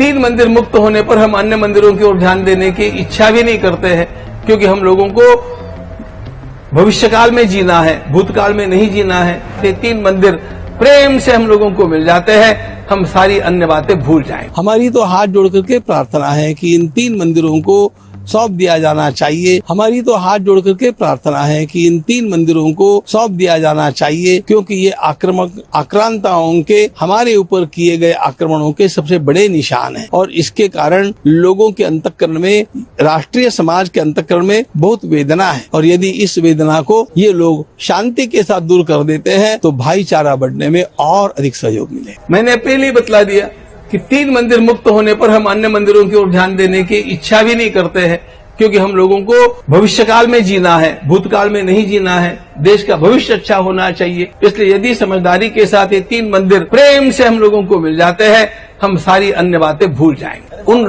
तीन मंदिर मुक्त होने पर हम अन्य मंदिरों की ओर ध्यान देने की इच्छा भी नहीं करते हैं, क्योंकि हम लोगों को भविष्यकाल में जीना है, भूतकाल में नहीं जीना है। ये तीन मंदिर प्रेम से हम लोगों को मिल जाते हैं, हम सारी अन्य बातें भूल जाएं। हमारी तो हाथ जोड़ करके प्रार्थना है कि इन तीन मंदिरों को सौंप दिया जाना चाहिए। हमारी तो हाथ जोड़ करके प्रार्थना है कि इन तीन मंदिरों को सौंप दिया जाना चाहिए, क्योंकि ये आक्रांताओं के हमारे ऊपर किए गए आक्रमणों के सबसे बड़े निशान हैं और इसके कारण लोगों के अंतःकरण में, राष्ट्रीय समाज के अंतःकरण में बहुत वेदना है। और यदि इस वेदना को ये लोग शांति के साथ दूर कर देते हैं तो भाईचारा बढ़ने में और अधिक सहयोग मिले। मैंने पहले ही बतला दिया कि तीन मंदिर मुक्त होने पर हम अन्य मंदिरों की ओर ध्यान देने की इच्छा भी नहीं करते हैं, क्योंकि हम लोगों को भविष्यकाल में जीना है, भूतकाल में नहीं जीना है। देश का भविष्य अच्छा होना चाहिए। इसलिए यदि समझदारी के साथ ये तीन मंदिर प्रेम से हम लोगों को मिल जाते हैं, हम सारी अन्य बातें भूल जाएंगे। उन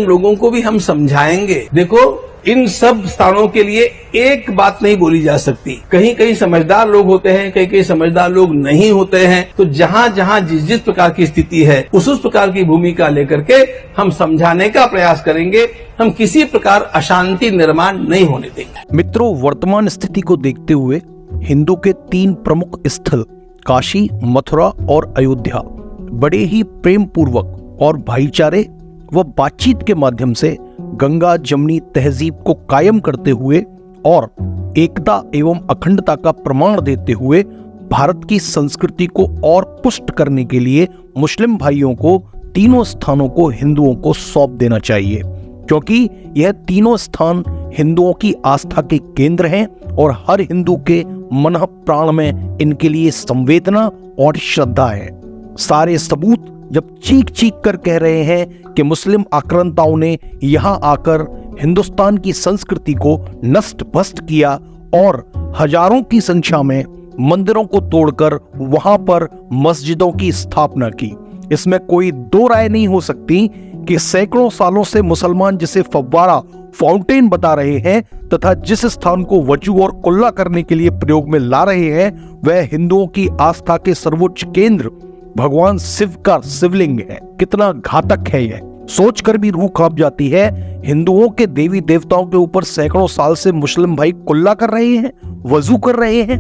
लोगों को भी हम समझाएंगे। देखो, इन सब स्थानों के लिए एक बात नहीं बोली जा सकती। कहीं कहीं समझदार लोग होते हैं, कहीं कहीं समझदार लोग नहीं होते हैं। तो जहाँ जहाँ जिस प्रकार की स्थिति है उस प्रकार की भूमिका लेकर के हम समझाने का प्रयास करेंगे। हम किसी प्रकार अशांति निर्माण नहीं होने देंगे। मित्रों, वर्तमान स्थिति को देखते हुए हिंदू के तीन प्रमुख स्थल काशी, मथुरा और अयोध्या बड़े ही प्रेम पूर्वक और भाईचारे व बातचीत के माध्यम से गंगा जमनी तहजीब को कायम करते हुए और एकता एवं अखंडता का प्रमाण देते हुए भारत की संस्कृति को और पुष्ट करने के लिए मुस्लिम भाइयों को तीनों स्थानों को हिंदुओं को सौंप देना चाहिए, क्योंकि यह तीनों स्थान हिंदुओं की आस्था के केंद्र हैं और हर हिंदू के मन प्राण में इनके लिए संवेदना और श्रद्धा है। सारे सबूत जब चीख चीख कर कह रहे हैं कि मुस्लिम आक्रांताओं ने यहां आकर हिंदुस्तान की संस्कृति को नष्ट भ्रष्ट किया और हजारों की संख्या में मंदिरों को तोड़कर वहां पर मस्जिदों की स्थापना की, इसमें कोई दो राय नहीं हो सकती कि सैकड़ों सालों से मुसलमान जिसे फव्वारा, फाउंटेन बता रहे हैं तथा जिस स्थान को वजू और कुल्ला करने के लिए प्रयोग में ला रहे हैं, वह हिंदुओं की आस्था के सर्वोच्च केंद्र भगवान शिव का शिवलिंग है। कितना घातक है यह, सोचकर भी रूह कांप जाती है। हिंदुओं के देवी देवताओं के ऊपर सैकड़ों साल से मुस्लिम भाई कुल्ला कर रहे हैं, वजू कर रहे हैं।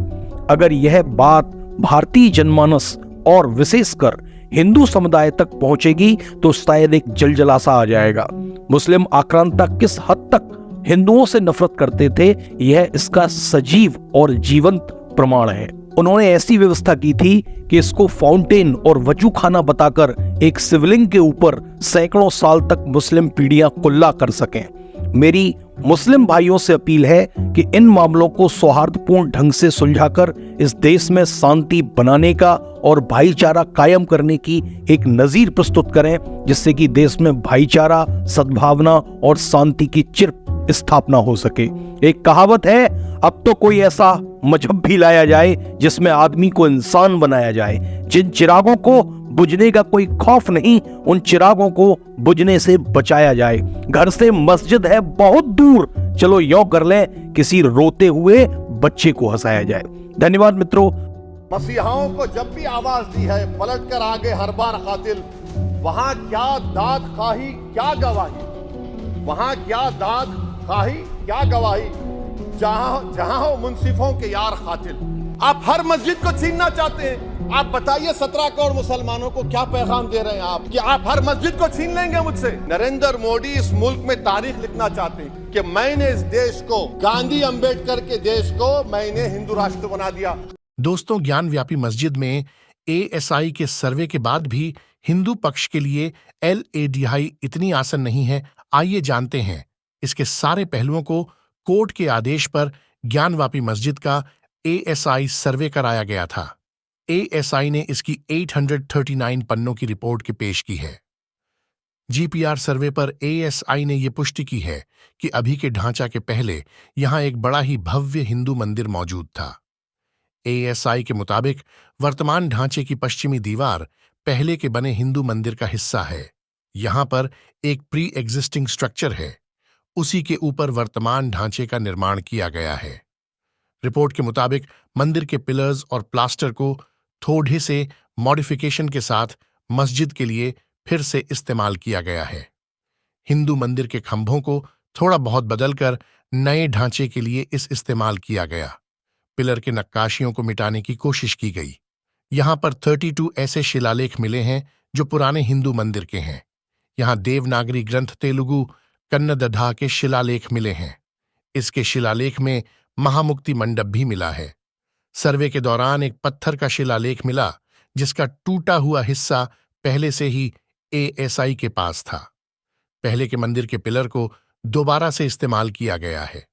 अगर यह बात भारतीय जनमानस और विशेषकर हिंदू समुदाय तक पहुंचेगी तो शायद एक जलजलासा आ जाएगा। मुस्लिम आक्रांता किस हद तक हिंदुओं से नफरत करते थे, यह इसका सजीव और जीवंत प्रमाण है। उन्होंने ऐसी व्यवस्था की थी कि इसको फाउंटेन और वजू खाना बताकर एक शिवलिंग के ऊपर सैकड़ों साल तक मुस्लिम पीढ़ियां कुल्ला कर सकें। मेरी मुस्लिम भाइयों से अपील है कि इन मामलों को सौहार्दपूर्ण ढंग से सुलझाकर इस देश में शांति बनाने का और भाईचारा कायम करने की एक नजीर प्रस्तुत करें, जिससे कि देश में भाईचारा, सद्भावना और शांति की चिर स्थापना हो सके। एक कहावत है, अब तो कोई ऐसा मजहब भी लाया जाए जिसमें आदमी को इंसान बनाया जाए। जिन चिरागों को बुझने का कोई खौफ नहीं, उन चिरागों को बुझने से बचाया जाए। घर से मस्जिद है बहुत दूर, चलो यूं कर लें किसी रोते हुए बच्चे को हंसाया जाए। धन्यवाद मित्रों। मसीहाओं को जब भी आवाज दी है पलट कर आगे हर बार कातिल, वहां क्या दाद खाही क्या गवाही, वहां क्या दाद खाही क्या गवाही, जहां हो मुंसिफों के यार कातिल। आप हर मस्जिद को छीनना चाहते हैं। आप बताइए 17 करोड़ मुसलमानों को क्या पैगाम दे रहे हैं आप कि आप हर मस्जिद को छीन लेंगे मुझसे। नरेंद्र मोदी इस मुल्क में तारीख लिखना चाहते हैं कि मैंने इस देश को, गांधी अंबेडकर के देश को मैंने हिंदू राष्ट्र बना दिया। दोस्तों, ज्ञान व्यापी मस्जिद में ASI के सर्वे के बाद भी हिंदू पक्ष के लिए LADI इतनी आसान नहीं है। आइए जानते हैं इसके सारे पहलुओं को। कोर्ट के आदेश पर ज्ञान व्यापी मस्जिद का ASI सर्वे कराया गया था। ASI ने इसकी 839 पन्नों की रिपोर्ट की पेश की है। GPR सर्वे पर ASI ने यह पुष्टि की है कि अभी के ढांचा के पहले यहां एक बड़ा ही भव्य हिंदू मंदिर मौजूद था। ASI के मुताबिक वर्तमान ढांचे की पश्चिमी दीवार पहले के बने हिंदू मंदिर का हिस्सा है। यहां पर एक प्री एग्जिस्टिंग स्ट्रक्चर है, उसी के ऊपर वर्तमान ढांचे का निर्माण किया गया है। रिपोर्ट के मुताबिक मंदिर के पिलर्स और प्लास्टर को थोड़े से मॉडिफिकेशन के साथ मस्जिद के लिए फिर से इस्तेमाल किया गया है। हिंदू मंदिर के खंभों को थोड़ा बहुत बदलकर नए ढांचे के लिए इस्तेमाल किया गया। पिलर के नक्काशियों को मिटाने की कोशिश की गई। यहां पर 32 ऐसे शिलालेख मिले हैं जो पुराने हिंदू मंदिर के हैं। यहां देवनागरी ग्रंथ तेलुगु कन्नदधा के शिलालेख मिले हैं। इसके शिलालेख में महामुक्ति मंडप भी मिला है। सर्वे के दौरान एक पत्थर का शिलालेख मिला जिसका टूटा हुआ हिस्सा पहले से ही एएसआई के पास था। पहले के मंदिर के पिलर को दोबारा से इस्तेमाल किया गया है।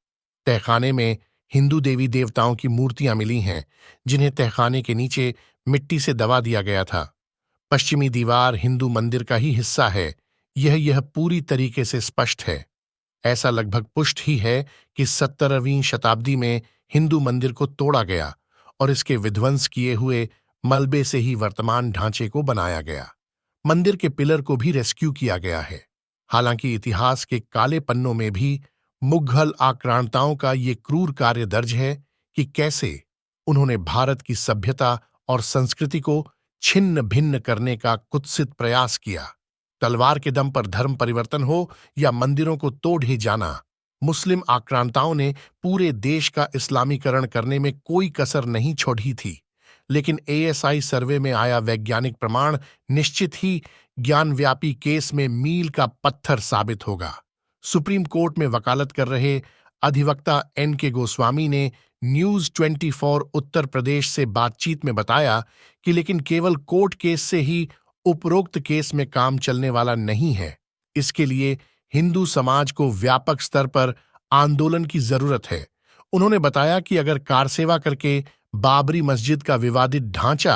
तहखाने में हिंदू देवी देवताओं की मूर्तियां मिली हैं जिन्हें तहखाने के नीचे मिट्टी से दबा दिया गया था। पश्चिमी दीवार हिंदू मंदिर का ही हिस्सा है। यह पूरी तरीके से स्पष्ट है। ऐसा लगभग पुष्ट ही है कि 17वीं शताब्दी में हिंदू मंदिर को तोड़ा गया और इसके विध्वंस किए हुए मलबे से ही वर्तमान ढांचे को बनाया गया। मंदिर के पिलर को भी रेस्क्यू किया गया है। हालांकि इतिहास के काले पन्नों में भी मुगल आक्रांताओं का ये क्रूर कार्य दर्ज है कि कैसे उन्होंने भारत की सभ्यता और संस्कृति को छिन्न भिन्न करने का कुत्सित प्रयास किया। तलवार के दम पर धर्म परिवर्तन हो या मंदिरों को तोड़ ही जाना, मुस्लिम आक्रांताओं ने पूरे देश का इस्लामीकरण करने में कोई कसर नहीं छोड़ी थी। लेकिन एएसआई सर्वे में आया वैज्ञानिक प्रमाण निश्चित ही ज्ञानव्यापी केस में मील का पत्थर साबित होगा। सुप्रीम कोर्ट में वकालत कर रहे अधिवक्ता एन.के. गोस्वामी ने न्यूज 24 उत्तर प्रदेश से बातचीत में बताया कि लेकिन केवल कोर्ट केस से ही उपरोक्त केस में काम चलने वाला नहीं है। इसके लिए हिंदू समाज को व्यापक स्तर पर आंदोलन की जरूरत है। उन्होंने बताया कि अगर कारसेवा करके बाबरी मस्जिद का विवादित ढांचा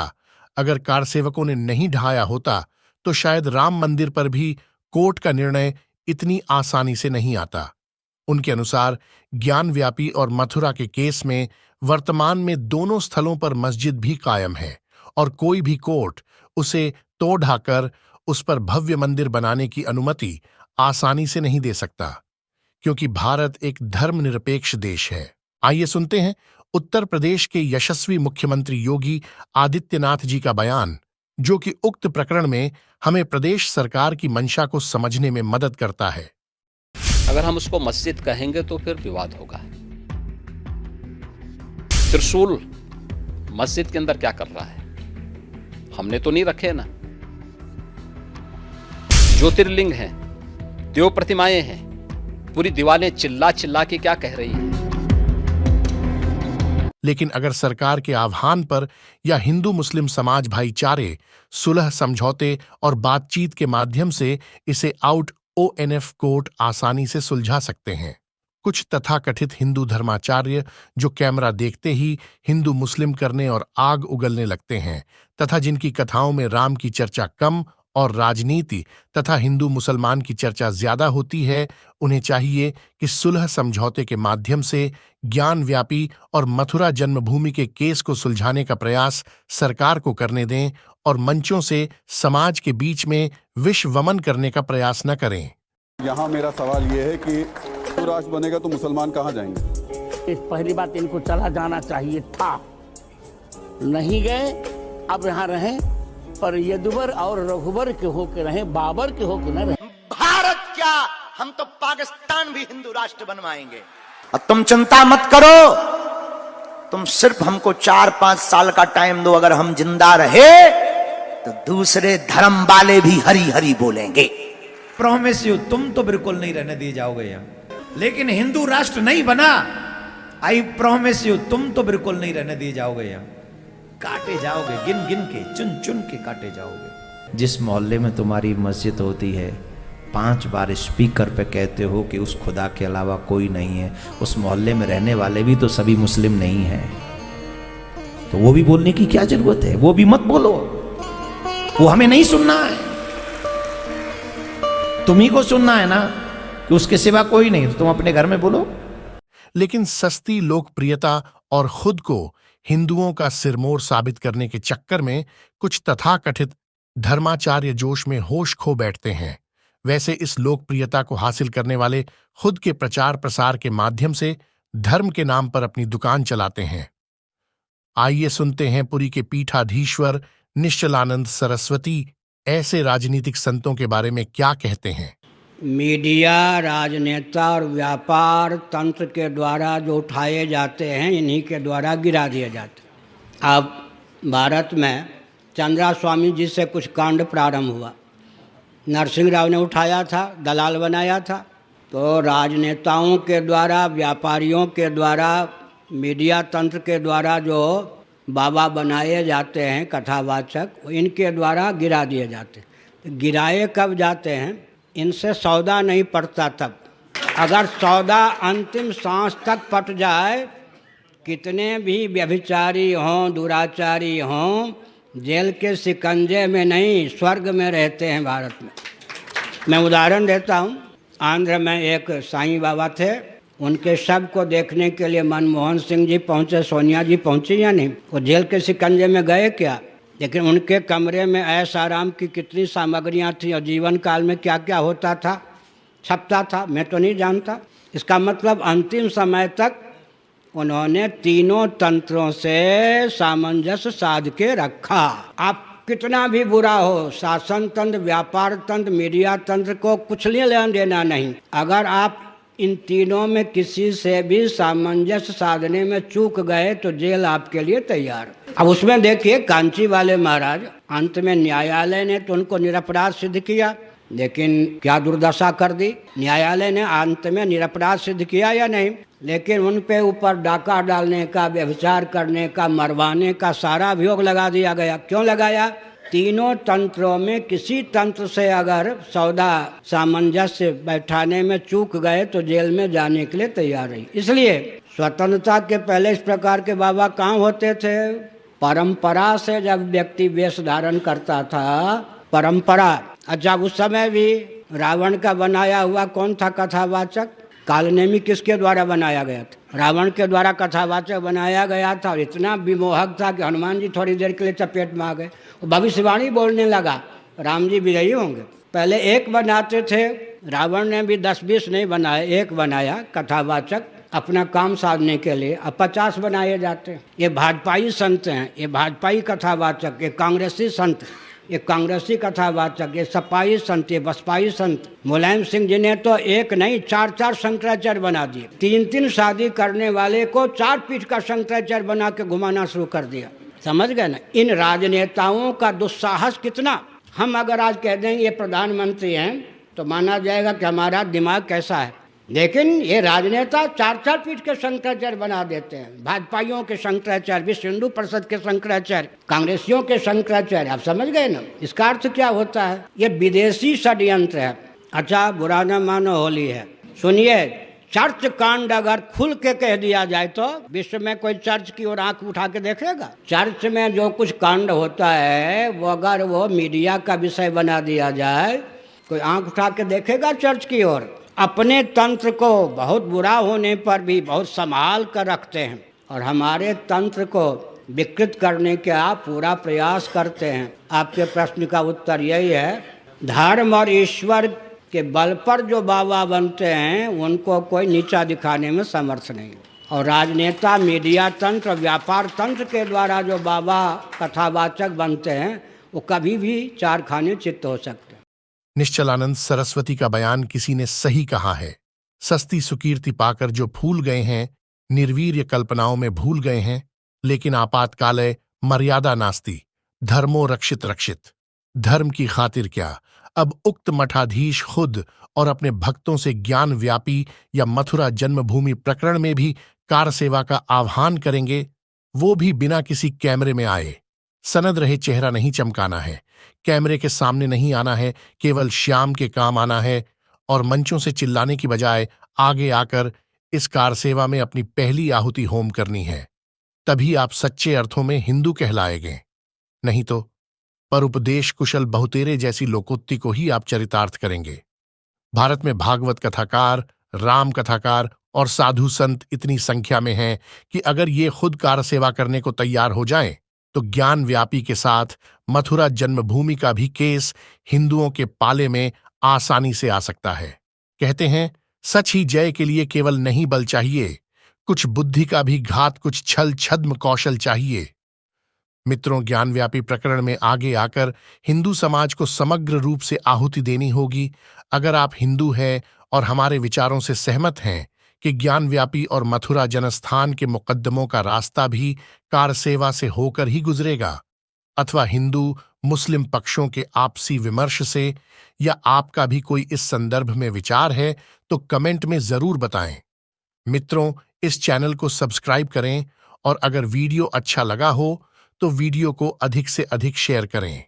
अगर कारसेवकों ने नहीं ढाया होता तो शायद राम मंदिर पर भी कोर्ट का निर्णय इतनी आसानी से नहीं आता। उनके अनुसार ज्ञानव्यापी और मथुरा के केस में वर्तमान में दोनों स्थलों पर मस्जिद भी कायम है और कोई भी कोर्ट उसे तोड़ ढाकर उस पर भव्य मंदिर बनाने की अनुमति आसानी से नहीं दे सकता, क्योंकि भारत एक धर्मनिरपेक्ष देश है। आइए सुनते हैं उत्तर प्रदेश के यशस्वी मुख्यमंत्री योगी आदित्यनाथ जी का बयान, जो कि उक्त प्रकरण में हमें प्रदेश सरकार की मंशा को समझने में मदद करता है। अगर हम उसको मस्जिद कहेंगे तो फिर विवाद होगा। त्रिशूल मस्जिद के अंदर क्या कर रहा है? हमने तो नहीं रखे ना। ज्योतिर्लिंग हैं, देव प्रतिमाएं हैं, पूरी दीवारें चिल्ला चिल्ला के क्या कह रही हैं। लेकिन अगर सरकार के आह्वान पर या हिंदू मुस्लिम समाज भाईचारे सुलह समझौते और बातचीत के माध्यम से इसे आउट ONF कोर्ट आसानी से सुलझा सकते हैं। कुछ तथाकथित हिंदू धर्माचार्य जो कैमरा देखते ही हिंदू मुस्लिम करने और आग उगलने लगते हैं तथा जिनकी कथाओं में राम की चर्चा कम और राजनीति तथा हिंदू मुसलमान की चर्चा ज्यादा होती है, उन्हें चाहिए कि सुलह समझौते के माध्यम से ज्ञानव्यापी और मथुरा जन्मभूमि के केस को सुलझाने का प्रयास सरकार को करने दें और मंचों से समाज के बीच में विष वमन करने का प्रयास न करें। यहाँ मेरा सवाल ये है कि तो राष्ट्र बनेगा तो मुसलमान कहाँ जाएंगे? इस पहली बात इनको चला जाना चाहिए था, नहीं गए। अब यहाँ रहे पर यदुवर और रघुवर के होके रहे, बाबर के होके न रहे। भारत क्या, हम तो पाकिस्तान भी हिंदू राष्ट्र बनवाएंगे। और तुम चिंता मत करो, तुम सिर्फ हमको 4-5 साल का टाइम दो। अगर हम जिंदा रहे तो दूसरे धर्म वाले भी हरी हरी बोलेंगे। प्रॉमिस यू, तुम तो बिल्कुल नहीं रहने दिए जाओगे यहाँ। लेकिन हिंदू राष्ट्र नहीं बना, आई प्रॉमिस यू, तुम तो बिल्कुल नहीं रहने दिए जाओगे यहाँ। काटे जाओगे, गिन गिन के, चुन चुन के काटे जाओगे। जिस मोहल्ले में तुम्हारी मस्जिद होती है, 5 बार स्पीकर पे कहते हो कि उस खुदा के अलावा कोई नहीं है, उस मोहल्ले में रहने वाले भी तो सभी मुस्लिम नहीं हैं, तो वो भी बोलने की क्या जरूरत है? वो भी मत बोलो, वो हमें नहीं सुनना है, तुम्ही को सुनना है ना कि उसके सिवा कोई नहीं, तो तुम अपने घर में बोलो। लेकिन सस्ती लोकप्रियता और खुद को हिंदुओं का सिरमौर साबित करने के चक्कर में कुछ तथाकथित धर्माचार्य जोश में होश खो बैठते हैं। वैसे इस लोकप्रियता को हासिल करने वाले खुद के प्रचार प्रसार के माध्यम से धर्म के नाम पर अपनी दुकान चलाते हैं। आइए सुनते हैं पुरी के पीठाधीश्वर निश्चलानंद सरस्वती ऐसे राजनीतिक संतों के बारे में क्या कहते हैं। मीडिया, राजनेता और व्यापार तंत्र के द्वारा जो उठाए जाते हैं, इन्हीं के द्वारा गिरा दिए जाते हैं। अब भारत में चंद्रा स्वामी जी से कुछ कांड प्रारंभ हुआ। नरसिंह राव ने उठाया था, दलाल बनाया था। तो राजनेताओं के द्वारा, व्यापारियों के द्वारा, मीडिया तंत्र के द्वारा जो बाबा बनाए जाते हैं कथावाचक, इनके द्वारा गिरा दिए जाते हैं। गिराए कब जाते हैं? इनसे सौदा नहीं पड़ता तब। अगर सौदा अंतिम सांस तक पट जाए, कितने भी व्यभिचारी हों, दुराचारी हों, जेल के शिकंजे में नहीं, स्वर्ग में रहते हैं भारत में। मैं उदाहरण देता हूँ। आंध्र में एक साईं बाबा थे, उनके शव को देखने के लिए मनमोहन सिंह जी पहुँचे, सोनिया जी पहुँची या नहीं? वो जेल के शिकंजे में गए क्या? लेकिन उनके कमरे में ऐश आराम की कितनी सामग्रियाँ थी और जीवन काल में क्या क्या होता था, छपता था, मैं तो नहीं जानता। इसका मतलब अंतिम समय तक उन्होंने तीनों तंत्रों से सामंजस्य साध के रखा। आप कितना भी बुरा हो, शासन तंत्र, व्यापार तंत्र, मीडिया तंत्र को कुछ लेना देना नहीं। अगर आप इन तीनों में किसी से भी सामंजस्य साधने में चूक गए तो जेल आपके लिए तैयार। अब उसमें देखिए, कांची वाले महाराज, अंत में न्यायालय ने तो उनको निरपराध सिद्ध किया, लेकिन क्या दुर्दशा कर दी। न्यायालय ने अंत में निरपराध सिद्ध किया या नहीं? लेकिन उन पे ऊपर डाका डालने का, व्यभिचार करने का, मरवाने का सारा अभियोग लगा दिया गया। क्यों लगाया? तीनों तंत्रों में किसी तंत्र से अगर सौदा सामंजस्य बैठाने में चूक गए तो जेल में जाने के लिए तैयार रही। इसलिए स्वतंत्रता के पहले इस प्रकार के बाबा कहाँ होते थे? परंपरा से जब व्यक्ति वेश धारण करता था, परंपरा। अच्छा, उस समय भी रावण का बनाया हुआ कौन था कथावाचक? कालनेमी किसके द्वारा बनाया गया था? रावण के द्वारा कथावाचक बनाया गया था। और इतना विमोहक था कि हनुमान जी थोड़ी देर के लिए चपेट में आ गए। भविष्यवाणी बोलने लगा, राम जी विजयी होंगे। पहले एक बनाते थे, रावण ने भी 10-20 नहीं बनाए, एक बनाया कथावाचक अपना काम साधने के लिए। अब 50 बनाए जाते हैं। ये भाजपाई संत हैं, ये भाजपाई कथावाचक, ये कांग्रेसी संत, ये कांग्रेसी कथावाचक, ये सपाई संत, ये बसपाई संत। मुलायम सिंह जी ने तो एक नहीं 4-4 शंकराचार्य बना दिए। 3-3 शादी करने वाले को 4 पीठ का शंकराचार्य बना के घुमाना शुरू कर दिया। समझ गए ना? इन राजनेताओं का दुस्साहस कितना। हम अगर आज कह दें ये प्रधानमंत्री हैं तो माना जाएगा कि हमारा दिमाग कैसा है, लेकिन ये राजनेता 4-4 पीठ के शंकराचार्य बना देते हैं। भाजपाइयों के शंकराचार्य, विश्व हिंदू परिषद के शंकराचार्य, कांग्रेसियों के शंकराचार्य। आप समझ गए ना? इसका अर्थ क्या होता है? ये विदेशी षड्यंत्र है। अच्छा, बुरा न मानो, होली है। सुनिए, चर्च कांड अगर खुल के कह दिया जाए तो विश्व में कोई चर्च की ओर आंख उठा के देखेगा? चर्च में जो कुछ कांड होता है वो अगर वो मीडिया का विषय बना दिया जाए, कोई आंख उठा के देखेगा चर्च की ओर? अपने तंत्र को बहुत बुरा होने पर भी बहुत संभाल कर रखते हैं और हमारे तंत्र को विकृत करने का पूरा प्रयास करते हैं। आपके प्रश्न का उत्तर यही है, धर्म और ईश्वर के बल पर जो बाबा बनते हैं उनको कोई नीचा दिखाने में समर्थ नहीं। और राजनेता, मीडिया तंत्र, व्यापार तंत्र के द्वारा जो बाबा कथावाचक बनते हैं वो कभी भी 4 खाने चित्त हो सकते हैं। निश्चलानंद सरस्वती का बयान किसी ने सही कहा है। सस्ती सुकीर्ति पाकर जो फूल गए हैं, निर्वीर्य कल्पनाओं में भूल गए हैं, लेकिन आपातकाले मर्यादा नास्ति, धर्मो रक्षित रक्षित। धर्म की खातिर क्या, अब उक्त मठाधीश खुद और अपने भक्तों से ज्ञान व्यापी या मथुरा जन्मभूमि प्रकरण में भी कार सेवा का आह्वान करेंगे, वो भी बिना किसी कैमरे में आए। सनद रहे चेहरा नहीं चमकाना है, कैमरे के सामने नहीं आना है, केवल श्याम के काम आना है और मंचों से चिल्लाने की बजाय आगे आकर इस कार सेवा में अपनी पहली आहुति होम करनी है। तभी आप सच्चे अर्थों में हिंदू कहलाएंगे। नहीं तो पर उपदेश कुशल बहुतेरे जैसी लोकोक्ति को ही आप चरितार्थ करेंगे। भारत में भागवत कथाकार, राम कथाकार और साधु संत इतनी संख्या में हैं कि अगर ये खुद कार सेवा करने को तैयार हो जाएं, तो ज्ञान व्यापी के साथ मथुरा जन्मभूमि का भी केस हिंदुओं के पाले में आसानी से आ सकता है। कहते हैं, सच ही जय के लिए केवल नहीं बल चाहिए, कुछ बुद्धि का भी घात, कुछ छल छद्म कौशल चाहिए। मित्रों, ज्ञानव्यापी प्रकरण में आगे आकर हिंदू समाज को समग्र रूप से आहुति देनी होगी। अगर आप हिंदू हैं और हमारे विचारों से सहमत हैं कि ज्ञानव्यापी और मथुरा जनस्थान के मुकद्दमों का रास्ता भी कारसेवा से होकर ही गुजरेगा, अथवा हिंदू मुस्लिम पक्षों के आपसी विमर्श से, या आपका भी कोई इस संदर्भ में विचार है, तो कमेंट में जरूर बताएं। मित्रों, इस चैनल को सब्सक्राइब करें और अगर वीडियो अच्छा लगा हो तो वीडियो को अधिक से अधिक शेयर करें।